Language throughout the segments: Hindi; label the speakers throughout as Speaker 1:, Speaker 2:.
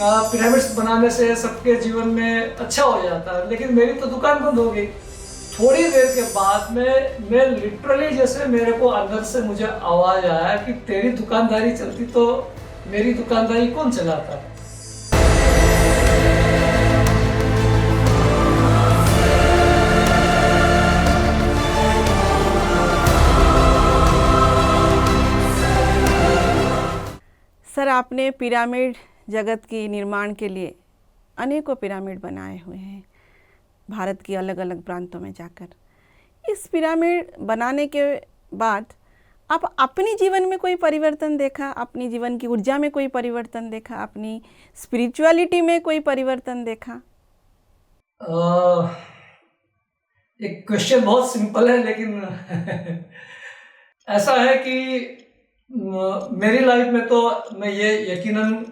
Speaker 1: पिरामिड्स बनाने से सबके जीवन में अच्छा हो जाता है, लेकिन मेरी तो दुकान बंद हो गई। थोड़ी देर के बाद में मैं लिटरली जैसे मेरे को अंदर से मुझे आवाज़ आया कि तेरी दुकानदारी चलती तो मेरी दुकानदारी कौन चलाता।
Speaker 2: सर, आपने पिरामिड जगत की निर्माण के लिए अनेकों पिरामिड बनाए हुए हैं भारत की अलग अलग प्रांतों में जाकर। इस पिरामिड बनाने के बाद आप अपनी जीवन में कोई परिवर्तन देखा? अपनी जीवन की ऊर्जा में कोई परिवर्तन देखा? अपनी स्पिरिचुअलिटी में कोई परिवर्तन देखा?
Speaker 1: एक क्वेश्चन बहुत सिंपल है, लेकिन ऐसा है कि मेरी लाइफ में तो मैं ये यकीनन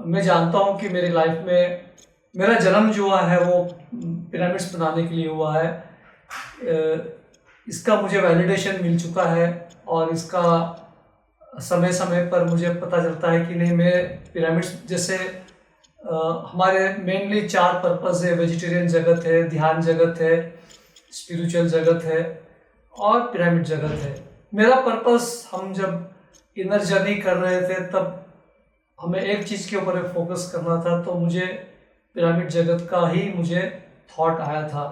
Speaker 1: मैं जानता हूँ कि मेरी लाइफ में मेरा जन्म जो हुआ है वो पिरामिड्स बनाने के लिए हुआ है। इसका मुझे वैलिडेशन मिल चुका है और इसका समय समय पर मुझे पता चलता है कि नहीं, मैं पिरामिड्स जैसे हमारे मेनली 4 पर्पस है। वेजिटेरियन जगत है, ध्यान जगत है, स्पिरिचुअल जगत है और पिरामिड जगत है। मेरा पर्पस, हम जब इनर जर्नी कर रहे थे तब हमें एक चीज़ के ऊपर फोकस करना था, तो मुझे पिरामिड जगत का ही मुझे थॉट आया था।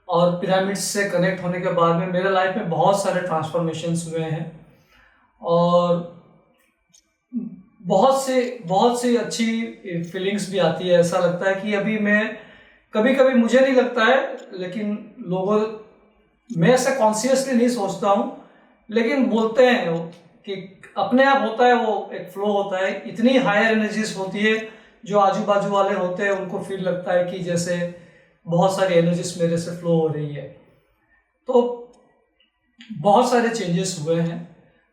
Speaker 1: और पिरामिड्स से कनेक्ट होने के बाद में मेरे लाइफ में बहुत सारे ट्रांसफॉर्मेशंस हुए हैं और बहुत सी अच्छी फीलिंग्स भी आती है। ऐसा लगता है कि अभी मैं कभी कभी मुझे नहीं लगता है, लेकिन लोगों, मैं ऐसा कॉन्शियसली नहीं सोचता हूँ, लेकिन बोलते हैं कि अपने आप होता है, वो एक फ्लो होता है। इतनी हायर एनर्जीज होती है, जो आजू बाजू वाले होते हैं उनको फील लगता है कि जैसे बहुत सारी एनर्जीज मेरे से फ्लो हो रही है। तो बहुत सारे चेंजेस हुए हैं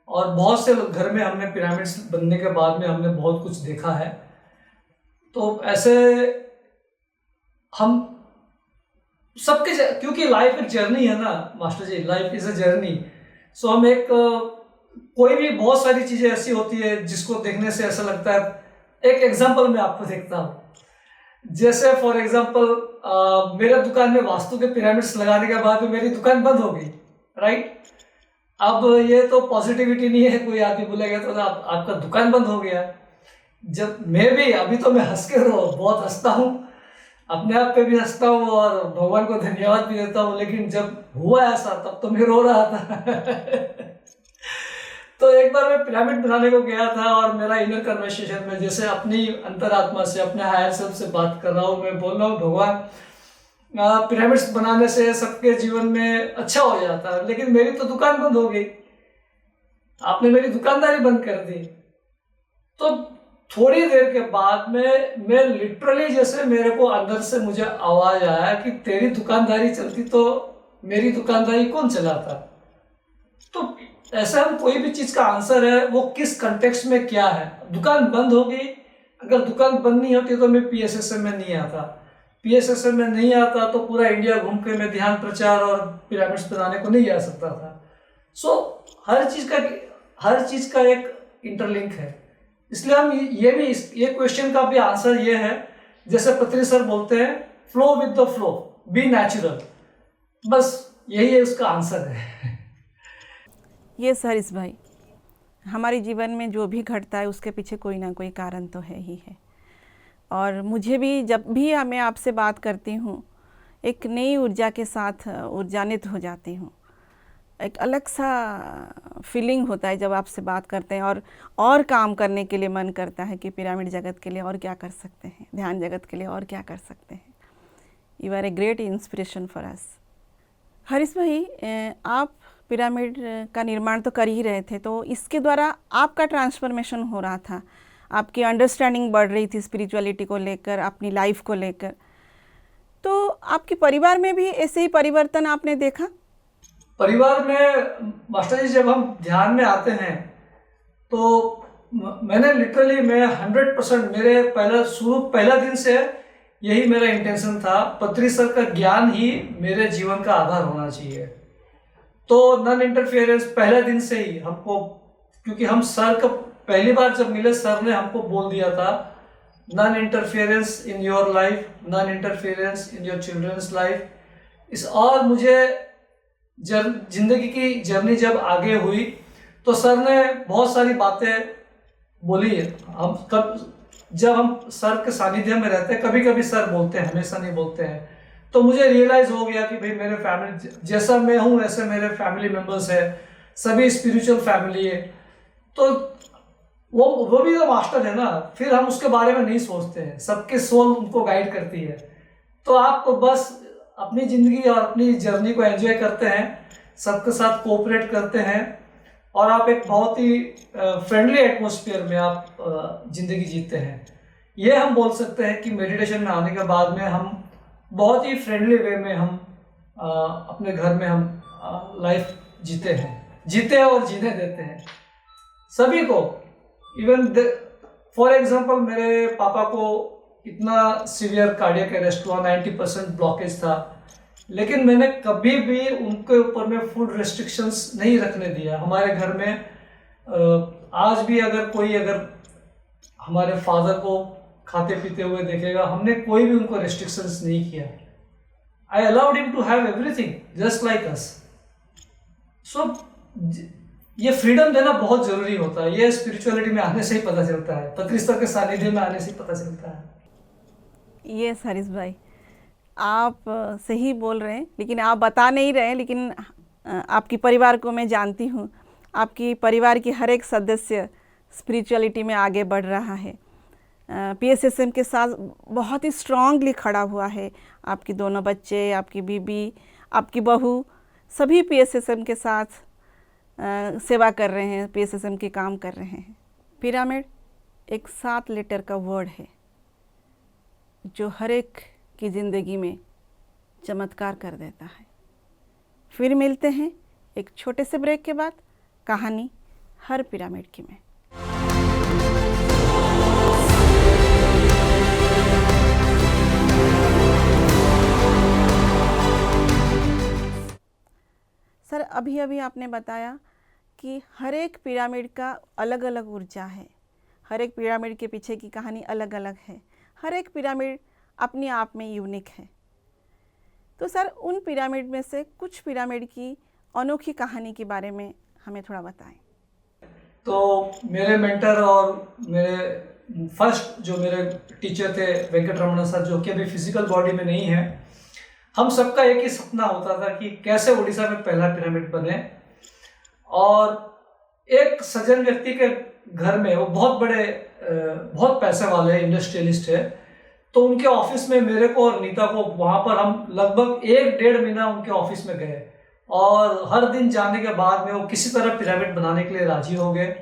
Speaker 1: और बहुत से घर में हमने पिरामिड्स बनने के बाद में हमने बहुत कुछ देखा है। तो ऐसे हम सबके, क्योंकि लाइफ एक जर्नी है ना master ji, life is a journey. So हम एक कोई भी, बहुत सारी चीज़ें ऐसी होती है जिसको देखने से ऐसा लगता है। एक एग्जांपल मैं आपको देखता हूँ। जैसे फॉर एग्जांपल मेरे दुकान में वास्तु के पिरामिड्स लगाने के बाद में मेरी दुकान बंद हो गई, राइट। अब ये तो पॉजिटिविटी नहीं है, कोई आदमी बोलेगा तो आपका दुकान बंद हो गया। जब मैं भी, अभी तो मैं हंस के बहुत हंसता हूँ, अपने आप पे भी हंसता हूँ और भगवान को धन्यवाद भी देता हूँ, लेकिन जब हुआ ऐसा तब तो मैं रो रहा था। तो एक बार मैं पिरामिड बनाने को गया था और मेरा इनर कन्वर्सेशन में जैसे अपनी अंतरात्मा से, अपने हायर सेल्फ से बात कर रहा हूँ। मैं बोल रहा हूँ, भगवान पिरामिड्स बनाने से सबके जीवन में अच्छा हो जाता है, लेकिन मेरी तो दुकान बंद हो गई, आपने मेरी दुकानदारी बंद कर दी। तो थोड़ी देर के बाद में मैं लिटरली जैसे मेरे को अंदर से मुझे आवाज आया कि तेरी दुकानदारी चलती तो मेरी दुकानदारी कौन चलाता। तो ऐसा हम कोई भी चीज का आंसर है वो किस कंटेक्स्ट में क्या है। दुकान बंद हो गई, अगर दुकान बंद नहीं होती तो मैं पीएसएसएम में नहीं आता, पीएसएसएम में नहीं आता तो पूरा इंडिया घूम के मैं ध्यान प्रचार और पिरामिड्स बनाने को नहीं जा सकता था। सो हर चीज का एक इंटरलिंक है। इसलिए हम ये क्वेश्चन का भी आंसर ये है, जैसे पत्री सर बोलते हैं, flow with the flow, be natural. बस यही है उसका आंसर है।
Speaker 2: ये हरीश भाई, हमारे जीवन में जो भी घटता है उसके पीछे कोई ना कोई कारण तो है ही है। और मुझे भी, जब भी मैं आपसे बात करती हूँ, एक नई ऊर्जा के साथ ऊर्जान्वित हो जाती हूँ। एक अलग सा फीलिंग होता है जब आपसे बात करते हैं और काम करने के लिए मन करता है कि पिरामिड जगत के लिए और क्या कर सकते हैं, ध्यान जगत के लिए और क्या कर सकते हैं। You are a great inspiration for us. Harish bhai, आप पिरामिड का निर्माण तो कर ही रहे थे, तो इसके द्वारा आपका ट्रांसफॉर्मेशन हो रहा था, आपकी अंडरस्टैंडिंग बढ़ रही थी स्पिरिचुअलिटी को लेकर, अपनी लाइफ को लेकर। तो आपके परिवार में भी ऐसे ही परिवर्तन आपने देखा?
Speaker 1: परिवार में मास्टर जी, जब हम ध्यान में आते हैं तो मैंने लिटरली, मैं 100% मेरे पहला दिन से यही मेरा इंटेंशन था, पत्री सर का ज्ञान ही मेरे जीवन का आधार होना चाहिए। तो नॉन इंटरफेरेंस पहले दिन से ही हमको, क्योंकि हम सर का पहली बार जब मिले, सर ने हमको बोल दिया था non interference in your life, non interference in your children's life. और मुझे जिंदगी की जर्नी जब आगे हुई तो सर ने बहुत सारी बातें बोली है। जब हम सर के सानिध्य में रहते हैं, कभी कभी सर बोलते हैं, हमेशा नहीं बोलते हैं, तो मुझे रियलाइज हो गया कि भाई मेरे फैमिली जैसा मैं हूँ वैसे मेरे फैमिली मेंबर्स है, सभी स्पिरिचुअल फैमिली है। तो वो भी तो मास्टर है ना, फिर हम उसके बारे में नहीं सोचते हैं, सबके सोल उनको गाइड करती है। तो आप बस अपनी जिंदगी और अपनी जर्नी को एंजॉय करते हैं, सबके साथ कोऑपरेट करते हैं, और आप एक बहुत ही फ्रेंडली एटमॉस्फेयर में आप जिंदगी जीते हैं। ये हम बोल सकते हैं कि मेडिटेशन में आने के बाद में हम बहुत ही फ्रेंडली वे में हम अपने घर में हम लाइफ जीते हैं और जीने देते हैं सभी को। इवन फॉर एग्जांपल मेरे पापा को इतना सीवियर कार्डियक अरेस्ट हुआ, 90% ब्लॉकेज था, लेकिन मैंने कभी भी उनके ऊपर में फूड रेस्ट्रिक्शंस नहीं रखने दिया। हमारे घर में आज भी अगर हमारे फादर को खाते पीते हुए देखेगा, हमने कोई भी उनको रेस्ट्रिक्शंस नहीं किया। I allowed him to have everything just like us. So ये फ्रीडम देना बहुत जरूरी होता है। ये स्पिरिचुअलिटी में आने से ही पता चलता है, पत्रिस्ता के सानिध्य में आने से ही पता चलता है।
Speaker 2: ये हरीश भाई, आप सही बोल रहे हैं, लेकिन आप बता नहीं रहे हैं। लेकिन आपकी परिवार को मैं जानती हूँ, आपकी परिवार की हर एक सदस्य स्पिरिचुअलिटी में आगे बढ़ रहा है, पीएसएसएम के साथ बहुत ही स्ट्रांगली खड़ा हुआ है। आपके दोनों बच्चे, आपकी बीबी, आपकी बहू, सभी पीएसएसएम के साथ सेवा कर रहे हैं, पीएसएसएम के काम कर रहे हैं। पिरामिड एक 7 लेटर का वर्ड है जो हर एक की ज़िंदगी में चमत्कार कर देता है। फिर मिलते हैं एक छोटे से ब्रेक के बाद, कहानी हर पिरामिड की में। सर, अभी अभी आपने बताया कि हर एक पिरामिड का अलग अलग ऊर्जा है, हर एक पिरामिड के पीछे की कहानी अलग अलग है, हर एक पिरामिड अपने आप में यूनिक है। तो सर, उन पिरामिड में से कुछ पिरामिड की अनोखी कहानी के बारे में हमें थोड़ा बताएं।
Speaker 1: तो मेरे मेंटर और मेरे फर्स्ट जो मेरे टीचर थे वेंकट रमन सर, जो कि अभी फिजिकल बॉडी में नहीं है, हम सबका एक ही सपना होता था कि कैसे उड़ीसा में पहला पिरामिड बने। और एक सज्जन व्यक्ति के घर में, वो बहुत पैसे वाले इंडस्ट्रियलिस्ट है, तो उनके ऑफिस में मेरे को और नीता को, वहाँ पर हम लगभग 1-1.5 महीना उनके ऑफिस में गए, और हर दिन जाने के बाद में वो किसी तरह पिरामिड बनाने के लिए राजी हो गए।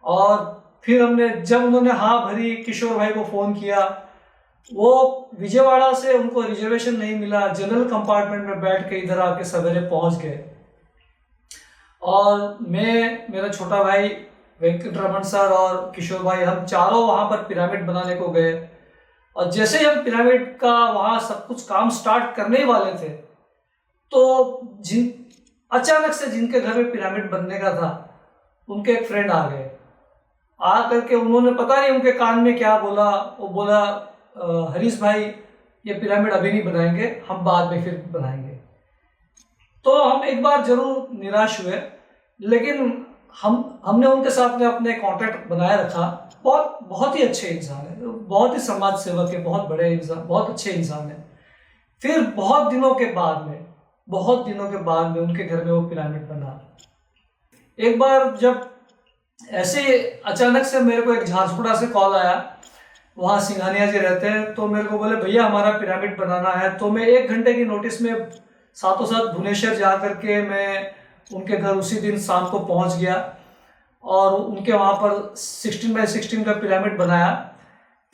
Speaker 1: और फिर जब उन्होंने हाँ भरी, किशोर भाई को फ़ोन किया, वो विजयवाड़ा से उनको रिजर्वेशन नहीं मिला, जनरल कंपार्टमेंट में बैठ के इधर आके सवेरे पहुंच गए। और मैं, मेरा छोटा भाई वेंकट रमन सर और किशोर भाई, हम चारों वहाँ पर पिरामिड बनाने को गए। और जैसे ही हम पिरामिड का वहाँ सब कुछ काम स्टार्ट करने ही वाले थे, तो अचानक से जिनके घर में पिरामिड बनने का था, उनके एक फ्रेंड आ गए। आ करके उन्होंने पता नहीं उनके कान में क्या बोला, वो बोला, हरीश भाई ये पिरामिड अभी नहीं बनाएंगे, हम बाद में फिर बनाएंगे। तो हम एक बार जरूर निराश हुए, लेकिन हमने उनके साथ में अपने कांटेक्ट बनाए रखा। बहुत ही अच्छे इंसान है, बहुत ही समाज सेवक है, बहुत बड़े इंसान, बहुत अच्छे इंसान है। फिर बहुत दिनों के बाद में उनके घर में वो पिरामिड बना। एक बार जब ऐसे अचानक से मेरे को एक झारसुगुड़ा से कॉल आया, वहाँ सिंघानिया जी रहते हैं, तो मेरे को बोले भैया हमारा पिरामिड बनाना है। तो मैं 1 घंटे की नोटिस में साथों साथ भुवनेश्वर जा करके मैं उनके घर उसी दिन शाम को पहुँच गया, और उनके वहाँ पर 16x16 का पिरामिड बनाया।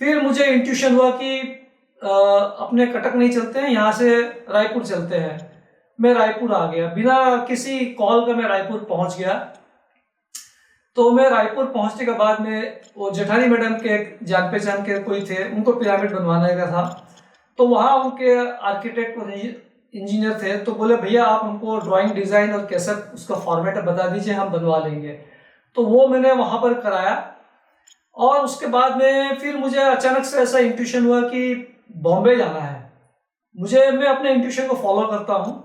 Speaker 1: फिर मुझे इंट्यूशन हुआ कि अपने कटक नहीं चलते हैं, यहाँ से रायपुर चलते हैं। मैं रायपुर आ गया, बिना किसी कॉल का मैं रायपुर पहुँच गया। तो मैं रायपुर पहुंचने के बाद में वो जेठानी मैडम के एक जान पहचान के कोई थे, उनको पिरामिड बनवाने का था। तो वहाँ उनके आर्किटेक्ट और इंजीनियर थे, तो बोले भैया आप हमको ड्राइंग डिज़ाइन और कैसे उसका फॉर्मेट बता दीजिए, हम बनवा लेंगे। तो वो मैंने वहाँ पर कराया, और उसके बाद में फिर मुझे अचानक से ऐसा इंट्यूशन हुआ कि बॉम्बे जाना है मुझे। मैं अपने इंट्यूशन को फॉलो करता हूँ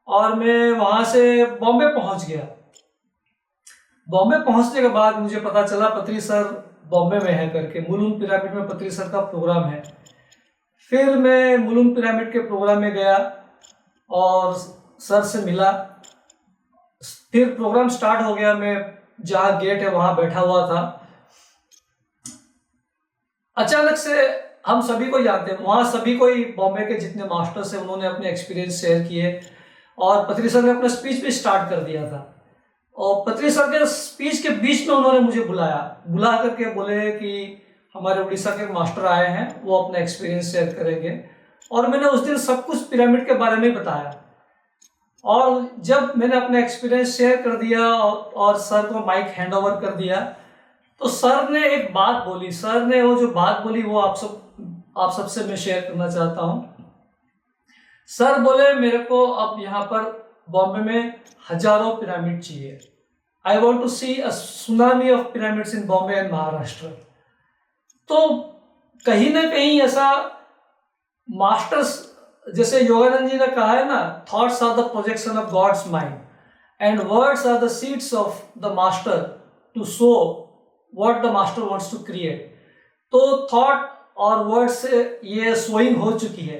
Speaker 1: और मैं वहाँ से बॉम्बे पहुँच गया। बॉम्बे पहुँचने के बाद मुझे पता चला पत्री सर बॉम्बे में है करके, मुलुंड पिरामिड में पत्री सर का प्रोग्राम है। फिर मैं मुलुंड पिरामिड के प्रोग्राम में गया और सर से मिला। फिर प्रोग्राम स्टार्ट हो गया। मैं जहाँ गेट है वहाँ बैठा हुआ था। अचानक से हम सभी को जानते हैं, वहाँ सभी कोई बॉम्बे के जितने मास्टर्स हैं उन्होंने अपने एक्सपीरियंस शेयर किए और पत्री सर ने अपना स्पीच भी स्टार्ट कर दिया था। और पत्री सर के स्पीच के बीच में उन्होंने मुझे बुला करके बोले कि हमारे उड़ीसा के मास्टर आए हैं, वो अपना एक्सपीरियंस शेयर करेंगे। और मैंने उस दिन सब कुछ पिरामिड के बारे में बताया। और जब मैंने अपना एक्सपीरियंस शेयर कर दिया और सर को माइक हैंड ओवर कर दिया तो सर ने एक बात बोली। सर ने वो जो बात बोली वो आप सबसे मैं शेयर करना चाहता हूँ। सर बोले मेरे को अब यहाँ पर बॉम्बे में हजारों पिरामिड चाहिए। I want to see a tsunami of pyramids in Bombay and Maharashtra. तो कहीं ना कहीं ऐसा मास्टर्स, जैसे योगानंद जी ने कहा है ना, thoughts are the projection of God's mind and words are the seeds of the master to sow what the master wants to create. तो थॉट और वर्ड से ये सोइंग हो चुकी है,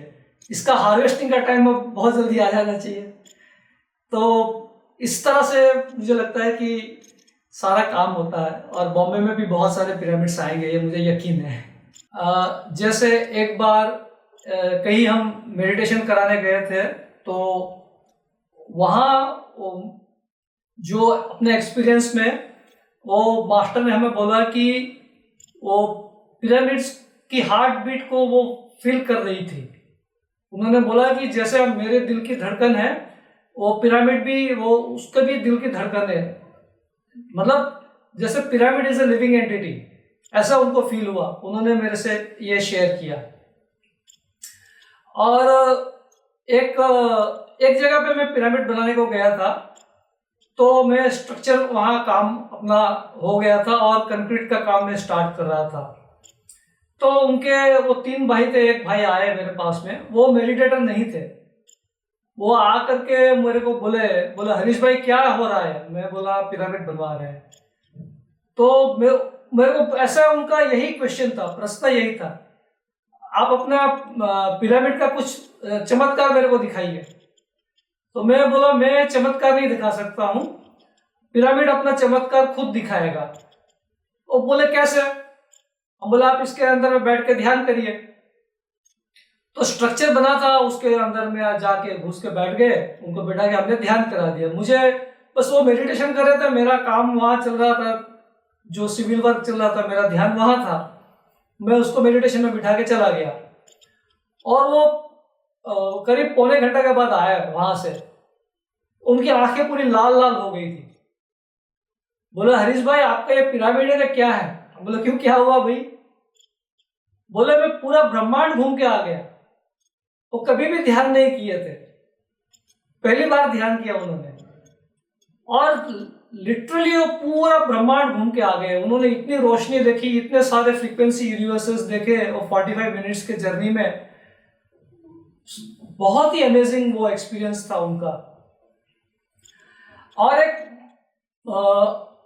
Speaker 1: इसका हार्वेस्टिंग का टाइम अब बहुत जल्दी आ जाना चाहिए। तो इस तरह से मुझे लगता है कि सारा काम होता है और बॉम्बे में भी बहुत सारे पिरामिड्स आएंगे, ये मुझे यकीन है। जैसे एक बार कहीं हम मेडिटेशन कराने गए थे तो वहाँ जो अपने एक्सपीरियंस में वो मास्टर ने हमें बोला कि वो पिरामिड्स की हार्ट बीट को वो फील कर रही थी। उन्होंने बोला कि जैसे मेरे दिल की धड़कन है वो पिरामिड भी, वो उसका भी दिल की धड़कन है, मतलब जैसे pyramid is a living entity, ऐसा उनको फील हुआ। उन्होंने मेरे से ये शेयर किया। और एक जगह पे मैं पिरामिड बनाने को गया था तो मैं स्ट्रक्चर वहाँ काम अपना हो गया था और कंक्रीट का काम मैं स्टार्ट कर रहा था। तो उनके वो 3 भाई थे, एक भाई आए मेरे पास में, वो मेडिटेटर नहीं थे। वो आ करके मेरे को बोले हरीश भाई क्या हो रहा है? मैं बोला पिरामिड बनवा रहे हैं। तो मेरे को ऐसा उनका यही क्वेश्चन था, प्रश्न यही था, आप अपना पिरामिड का कुछ चमत्कार मेरे को दिखाइए। तो मैं बोला मैं चमत्कार नहीं दिखा सकता हूँ, पिरामिड अपना चमत्कार खुद दिखाएगा। वो बोले कैसे? हम बोला आप इसके अंदर में बैठ के ध्यान करिए। तो स्ट्रक्चर बना था, उसके अंदर में जाके घुस के बैठ गए, उनको बैठा के हमने ध्यान करा दिया। मुझे बस वो मेडिटेशन कर रहे थे, मेरा काम वहाँ चल रहा था, जो सिविल वर्क चल रहा था, मेरा ध्यान वहाँ था। मैं उसको मेडिटेशन में बिठा के चला गया और वो करीब पौने घंटे के बाद आया वहां से। उनकी आंखें पूरी लाल लाल हो गई थी। बोले हरीश भाई आपका ये पिरामिड है क्या है? बोले क्यों, क्या हुआ भाई? बोले मैं पूरा ब्रह्मांड घूम के आ गया। वो कभी भी ध्यान नहीं किए थे, पहली बार ध्यान किया उन्होंने और लिटरली वो पूरा ब्रह्मांड घूम के आ गए। उन्होंने इतनी रोशनी देखी, इतने सारे फ्रीक्वेंसी यूनिवर्सेस देखे और 45 मिनट्स के जर्नी में। बहुत ही अमेजिंग वो एक्सपीरियंस था उनका। और एक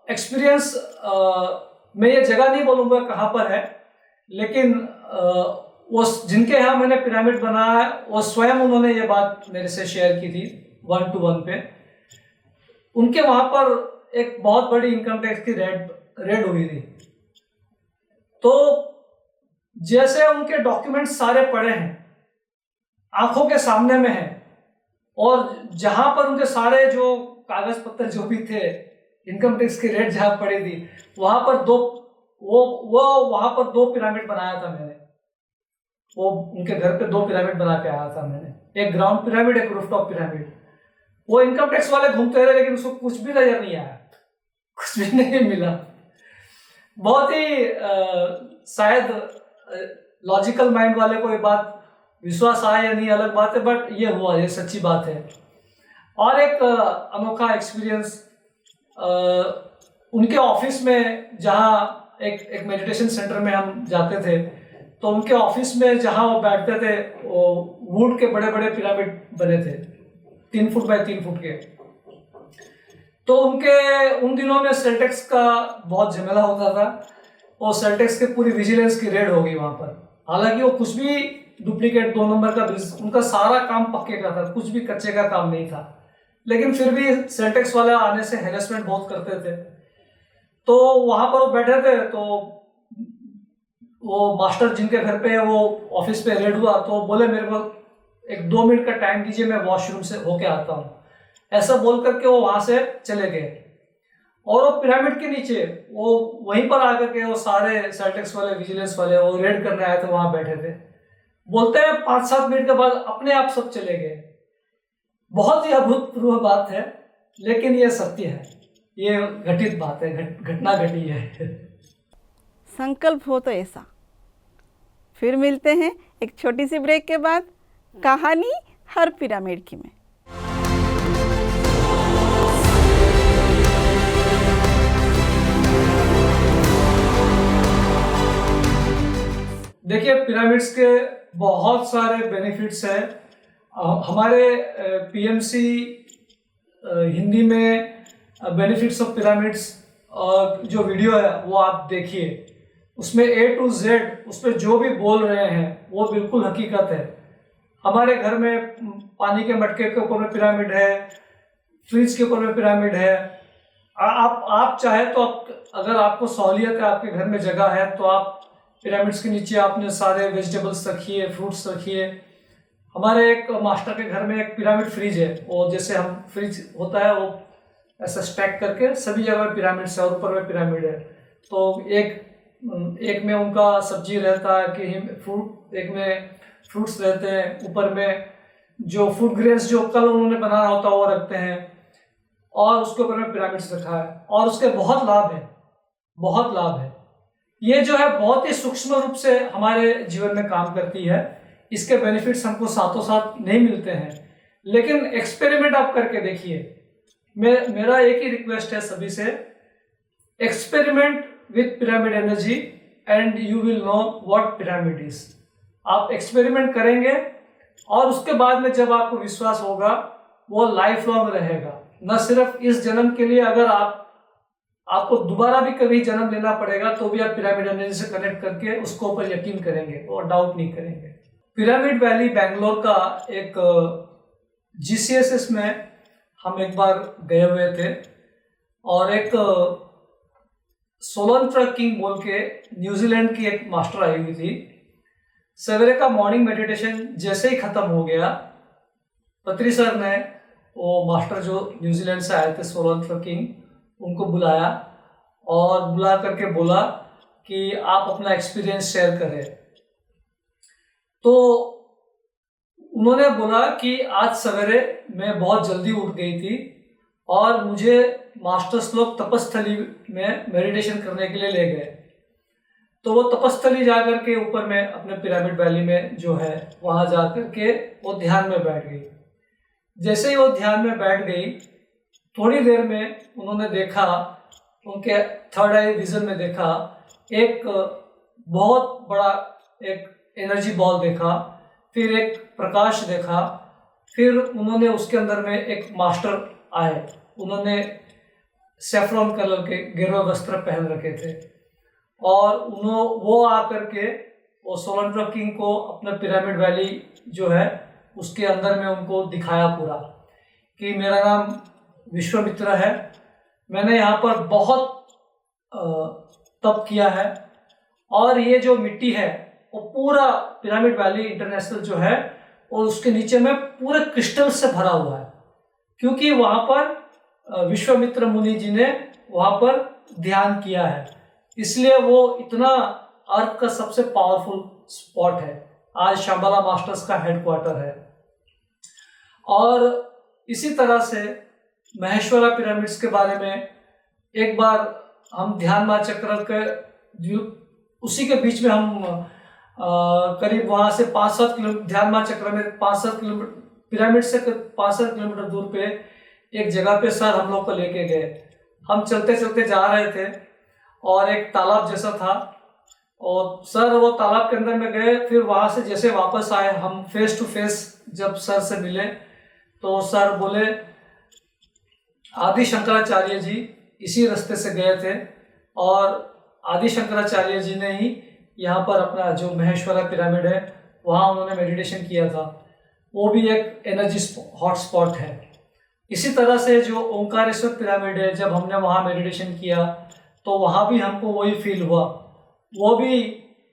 Speaker 1: एक्सपीरियंस, मैं ये जगह नहीं बोलूँगा कहाँ पर है, लेकिन वो जिनके यहाँ मैंने पिरामिड बनाया वो स्वयं उन्होंने ये बात मेरे से शेयर की थी 1 to 1 पे। उनके वहाँ पर एक बहुत बड़ी इनकम टैक्स की रेड हुई थी। तो जैसे उनके डॉक्यूमेंट्स सारे पड़े हैं, आंखों के सामने में है, और जहां पर उनके सारे जो कागज पत्तर जो भी थे, इनकम टैक्स की रेट जहां पड़ी थी, वहां पर वहां पर 2 पिरामिड बनाया था मैंने। वो उनके घर पे 2 पिरामिड बना के आया था मैंने, एक ग्राउंड पिरामिड, एक रूफटॉप पिरामिड। वो इनकम टैक्स वाले घूमते रहे लेकिन उसको कुछ भी नजर नहीं आया, कुछ भी नहीं मिला। बहुत ही शायद लॉजिकल माइंड वाले को ये बात विश्वास आया या नहीं अलग बात है, बट ये हुआ, ये सच्ची बात है। और एक अनोखा एक्सपीरियंस, उनके ऑफिस में जहाँ एक मेडिटेशन सेंटर में हम जाते थे, तो उनके ऑफिस में जहाँ वो बैठते थे वो वुड के बड़े बड़े पिरामिड बने थे 3 फुट बाय 3 फुट के। तो उनके उन दिनों में सेल्टेक्स का बहुत झमेला होता था और सेल्टेक्स के पूरी विजिलेंस की रेड हो गई वहां पर। हालांकि वो कुछ भी डुप्लीकेट 2 नंबर का उनका सारा काम पक्के का था, कुछ भी कच्चे का काम नहीं था, लेकिन फिर भी सेल्टेक्स वाले आने से हैरेसमेंट बहुत करते थे। तो वहां पर वो बैठे थे, तो वो मास्टर जिनके घर पे वो ऑफिस पे रेड हुआ, तो बोले मेरे को एक 2 मिनट का टाइम दीजिए, मैं वॉशरूम से होके आता हूँ। ऐसा बोल करके वो वहां से चले गए और वो पिरामिड के नीचे वो वहीं पर आकर के वो सारे सेल्टेक्स वाले विजिलेंस वाले वो रेड करने आए थे, वहां बैठे थे। बोलते हैं 5-7 मिनट के बाद अपने आप सब चले गए। बहुत ही अभूतपूर्व बात है, लेकिन ये सत्य है, ये घटित बात है, घटना घटी है।
Speaker 2: संकल्प हो तो ऐसा। फिर मिलते हैं एक छोटी सी ब्रेक के बाद कहानी हर पिरामिड की में।
Speaker 1: देखिए, पिरामिड्स के बहुत सारे बेनिफिट्स हैं। हमारे पीएमसी हिंदी में बेनिफिट्स ऑफ पिरामिड्स जो वीडियो है वो आप देखिए, उसमें A to Z उस पर जो भी बोल रहे हैं वो बिल्कुल हकीकत है। हमारे घर में पानी के मटके के ऊपर में पिरामिड है, फ्रिज के ऊपर में पिरामिड है। आप चाहे तो अगर आपको सहूलियत है, आपके घर में जगह है, तो आप पिरामिड्स के नीचे आपने सारे वेजिटेबल्स रखिए, फ्रूट्स रखिए। हमारे एक मास्टर के घर में एक पिरामिड फ्रिज है, वो जैसे हम फ्रिज होता है वो ऐसा स्टैक करके सभी जगह पिरामिड्स है और ऊपर में पिरामिड है। तो एक में उनका सब्जी रहता है कि एक में फ्रूट्स रहते हैं, ऊपर में जो फूड ग्रेन्स जो कल उन्होंने बनाना होता है वो रखते हैं, और उसके ऊपर में पिरामिड्स रखा है। और उसके बहुत लाभ है, बहुत लाभ है। ये जो है बहुत ही सूक्ष्म रूप से हमारे जीवन में काम करती है। इसके बेनिफिट्स हमको साथों साथ नहीं मिलते हैं, लेकिन एक्सपेरिमेंट आप करके देखिए। मेरा एक ही रिक्वेस्ट है सभी से, experiment with pyramid energy and you will know what pyramid is. आप एक्सपेरिमेंट करेंगे और उसके बाद में जब आपको विश्वास होगा, वो लाइफ लॉन्ग रहेगा। न सिर्फ इस जन्म के लिए, अगर आपको दोबारा भी कभी जन्म लेना पड़ेगा तो भी आप पिरामिड एनर्जी से कनेक्ट करके उसको ऊपर यकीन करेंगे और डाउट नहीं करेंगे। पिरामिड वैली बैंगलोर का एक GCSS में हम एक बार गए हुए थे, और एक सोलंत्रा किंग बोल के न्यूजीलैंड की एक मास्टर आई हुई थी। सवेरे का मॉर्निंग मेडिटेशन जैसे ही खत्म हो गया, पत्री सर ने वो मास्टर जो न्यूजीलैंड से आए थे सोलंत्रा किंग, उनको बुलाया और बुला करके बोला कि आप अपना एक्सपीरियंस शेयर करें। तो उन्होंने बोला कि आज सवेरे मैं बहुत जल्दी उठ गई थी और मुझे मास्टर्स लोग तपस्थली में मेडिटेशन करने के लिए ले गए। तो वो तपस्थली जा करके ऊपर में अपने पिरामिड वैली में जो है वहाँ जा करके वो ध्यान में बैठ गई। जैसे ही वो ध्यान में बैठ गई, थोड़ी देर में उन्होंने देखा, उनके थर्ड आई विजन में देखा, एक बहुत बड़ा एक एनर्जी बॉल देखा, फिर एक प्रकाश देखा। फिर उन्होंने उसके अंदर में एक मास्टर आए, उन्होंने सैफ्रॉन कलर के गेरुआ वस्त्र पहन रखे थे, और वो आकर के वो सोलंत्रा किंग को अपना पिरामिड वैली जो है उसके अंदर में उनको दिखाया पूरा कि मेरा नाम विश्वामित्र है, मैंने यहाँ पर बहुत तप किया है, और ये जो मिट्टी है वो पूरा पिरामिड वैली इंटरनेशनल जो है और उसके नीचे में पूरे क्रिस्टल से भरा हुआ है, क्योंकि वहाँ पर विश्वामित्र मुनि जी ने वहाँ पर ध्यान किया है, इसलिए वो इतना अर्थ का सबसे पावरफुल स्पॉट है। आज शंबाला मास्टर्स का हेडक्वार्टर है। और इसी तरह से महेश्वरा पिरामिड्स के बारे में एक बार हम ध्यान मार्ग चक्र के उसी के बीच में हम करीब वहाँ से 5-7 किलोमीटर ध्यान मार्ग चक्र में 5-7 किलोमीटर पिरामिड से 5-7 किलोमीटर दूर पे एक जगह पे सर हम लोग को लेके गए। हम चलते चलते जा रहे थे और एक तालाब जैसा था। और सर वो तालाब के अंदर में गए, फिर वहाँ से जैसे वापस आए, हम फेस टू फेस जब सर से मिले तो सर बोले आदि शंकराचार्य जी इसी रास्ते से गए थे और आदि शंकराचार्य जी ने ही यहाँ पर अपना जो महेश्वरा पिरामिड है वहाँ उन्होंने मेडिटेशन किया था। वो भी एक एनर्जी हॉटस्पॉट है। इसी तरह से जो ओंकारेश्वर पिरामिड है, जब हमने वहाँ मेडिटेशन किया तो वहाँ भी हमको वही फील हुआ। वो भी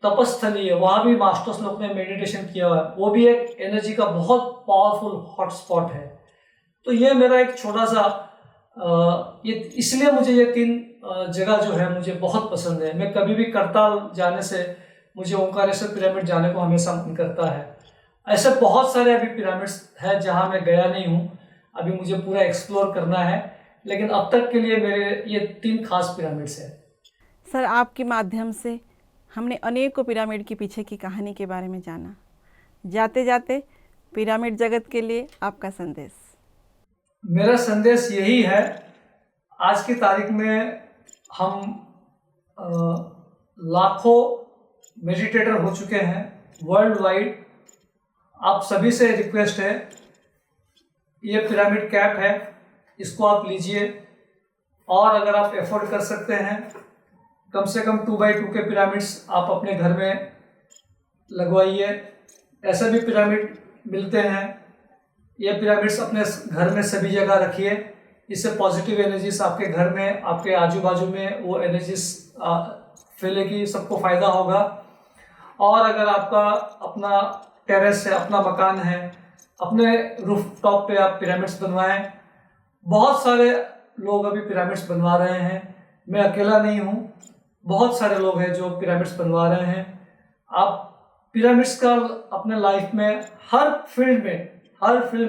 Speaker 1: तपस्थली है, वहाँ भी मास्टर्स लोग ने मेडिटेशन किया हुआ है। वो भी एक एनर्जी का बहुत पावरफुल हॉटस्पॉट है। तो ये मेरा एक छोटा सा ये इसलिए मुझे ये 3 जगह जो है मुझे बहुत पसंद है। मैं कभी भी करताल जाने से मुझे ओंकारेश्वर पिरामिड जाने को हमेशा मन करता है। ऐसे बहुत सारे अभी पिरामिड्स हैं जहाँ मैं गया नहीं हूँ, अभी मुझे पूरा एक्सप्लोर करना है, लेकिन अब तक के लिए मेरे ये 3 खास पिरामिड्स हैं।
Speaker 2: सर, आपके माध्यम से हमने अनेकों पिरामिड के पीछे की कहानी के बारे में जाना। जाते जाते पिरामिड जगत के लिए आपका संदेश।
Speaker 1: मेरा संदेश यही है, आज की तारीख में हम लाखों मेडिटेटर हो चुके हैं वर्ल्ड वाइड। आप सभी से रिक्वेस्ट है, ये पिरामिड कैप है, इसको आप लीजिए और अगर आप एफोर्ड कर सकते हैं कम से कम 2x2 के पिरामिड्स आप अपने घर में लगवाइए। ऐसे भी पिरामिड मिलते हैं, ये पिरामिड्स अपने घर में सभी जगह रखिए। इससे पॉजिटिव एनर्जीज आपके घर में, आपके आजू बाजू में वो एनर्जीज फैलेगी, सबको फ़ायदा होगा। और अगर आपका अपना टेरेस है, अपना मकान है, अपने रूफ टॉप पे आप पिरामिड्स बनवाएं। बहुत सारे लोग अभी पिरामिड्स बनवा रहे हैं, मैं अकेला नहीं हूँ, बहुत सारे लोग हैं जो पिरामिड्स बनवा रहे हैं। आप पिरामिड्स का अपने लाइफ में हर फील्ड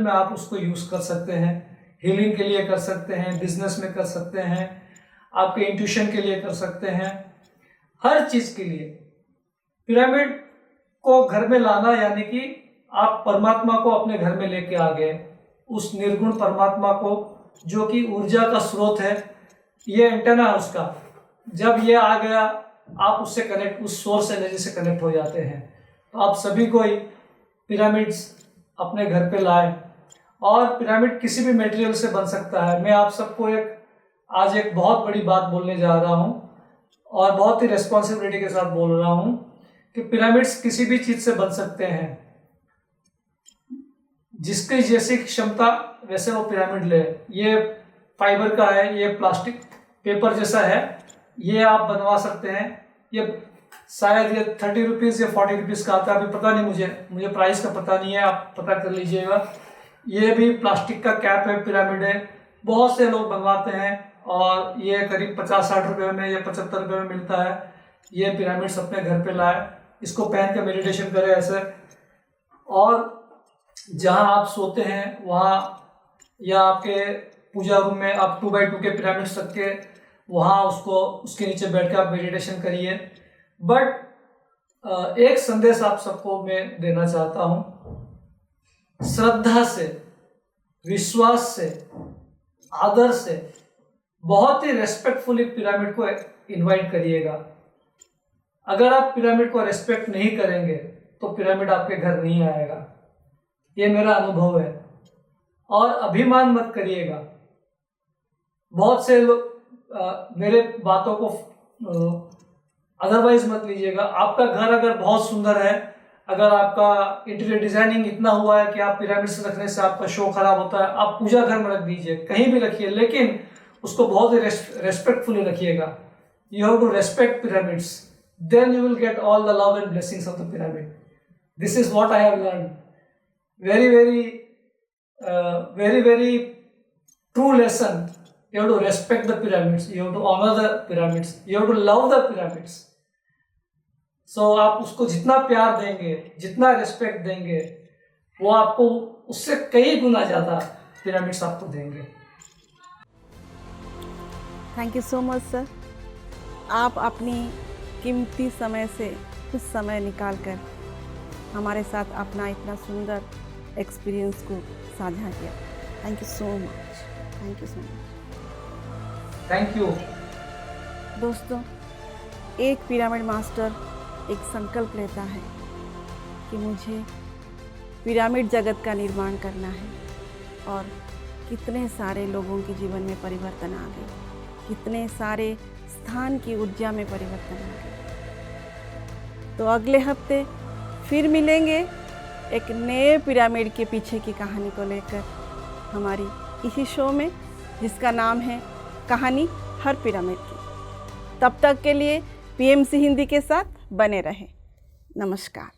Speaker 1: में आप उसको यूज़ कर सकते हैं। हीलिंग के लिए कर सकते हैं, बिजनेस में कर सकते हैं, आपके इंट्यूशन के लिए कर सकते हैं, हर चीज़ के लिए। पिरामिड को घर में लाना यानी कि आप परमात्मा को अपने घर में लेके आ गए, उस निर्गुण परमात्मा को जो कि ऊर्जा का स्रोत है। ये एंटेना है उसका, जब ये आ गया आप उससे कनेक्ट, उस सोर्स एनर्जी से कनेक्ट हो जाते हैं। तो आप सभी को ही पिरामिड्स अपने घर पे लाएं। और पिरामिड किसी भी मटेरियल से बन सकता है। मैं आप सबको आज एक बहुत बड़ी बात बोलने जा रहा हूँ और बहुत ही रिस्पॉन्सिबिलिटी के साथ बोल रहा हूँ कि पिरामिड्स किसी भी चीज़ से बन सकते हैं। जिसकी जैसी क्षमता वैसे वो पिरामिड ले। ये फाइबर का है, ये प्लास्टिक पेपर जैसा है, ये आप बनवा सकते हैं। ये शायद ये 30 रुपीज़ या 40 रुपीज़ का आता है, अभी पता नहीं, मुझे प्राइस का पता नहीं है, आप पता कर लीजिएगा। ये भी प्लास्टिक का कैप है, पिरामिड है, बहुत से लोग बनवाते हैं और ये करीब 50-60 रुपये में या 75 रुपये में मिलता है। ये पिरामिड्स अपने घर पे लाए, इसको पहन के मेडिटेशन करें ऐसे। और जहाँ आप सोते हैं वहाँ या आपके पूजा रूम में आप 2x2 के पिरामिड्स रख के वहाँ उसके नीचे बैठ के आप मेडिटेशन करिए। बट एक संदेश आप सबको मैं देना चाहता हूँ, श्रद्धा से, विश्वास से, आदर से, बहुत ही रेस्पेक्टफुली पिरामिड को इनवाइट करिएगा। अगर आप पिरामिड को रेस्पेक्ट नहीं करेंगे तो पिरामिड आपके घर नहीं आएगा, ये मेरा अनुभव है। और अभिमान मत करिएगा। बहुत से लोग मेरे बातों को अदरवाइज मत लीजिएगा। आपका घर अगर बहुत सुंदर है, अगर आपका इंटीरियर डिजाइनिंग इतना हुआ है कि आप पिरामिड्स रखने से आपका शो खराब होता है, आप पूजा घर में रख दीजिए, कहीं भी रखिए, लेकिन उसको बहुत ही रेस्पेक्टफुली रखिएगा। You have to respect pyramids, then you will get all the love and blessings of the pyramid. This is what I have learn. very very true lesson. You have to respect the pyramids, you have to honor the pyramids, you have to love the pyramids. So आप उसको जितना प्यार देंगे, जितना रिस्पेक्ट देंगे, वो आपको उससे कई गुना ज़्यादा पिरामिड्स आपको देंगे।
Speaker 2: Thank you so much sir. आप अपनी कीमती समय से कुछ समय निकाल कर हमारे साथ अपना इतना सुंदर एक्सपीरियंस को साझा किया। Thank you so much, thank you so much.
Speaker 1: Thank you.
Speaker 2: दोस्तों, एक पिरामिड मास्टर एक संकल्प लेता है कि मुझे पिरामिड जगत का निर्माण करना है, और कितने सारे लोगों के जीवन में परिवर्तन आ गए, कितने सारे स्थान की ऊर्जा में परिवर्तन आ गए। तो अगले हफ्ते फिर मिलेंगे एक नए पिरामिड के पीछे की कहानी को लेकर हमारी इसी शो में, जिसका नाम है कहानी हर पिरामिड की। तब तक के लिए PMC हिंदी के साथ बने रहें। नमस्कार।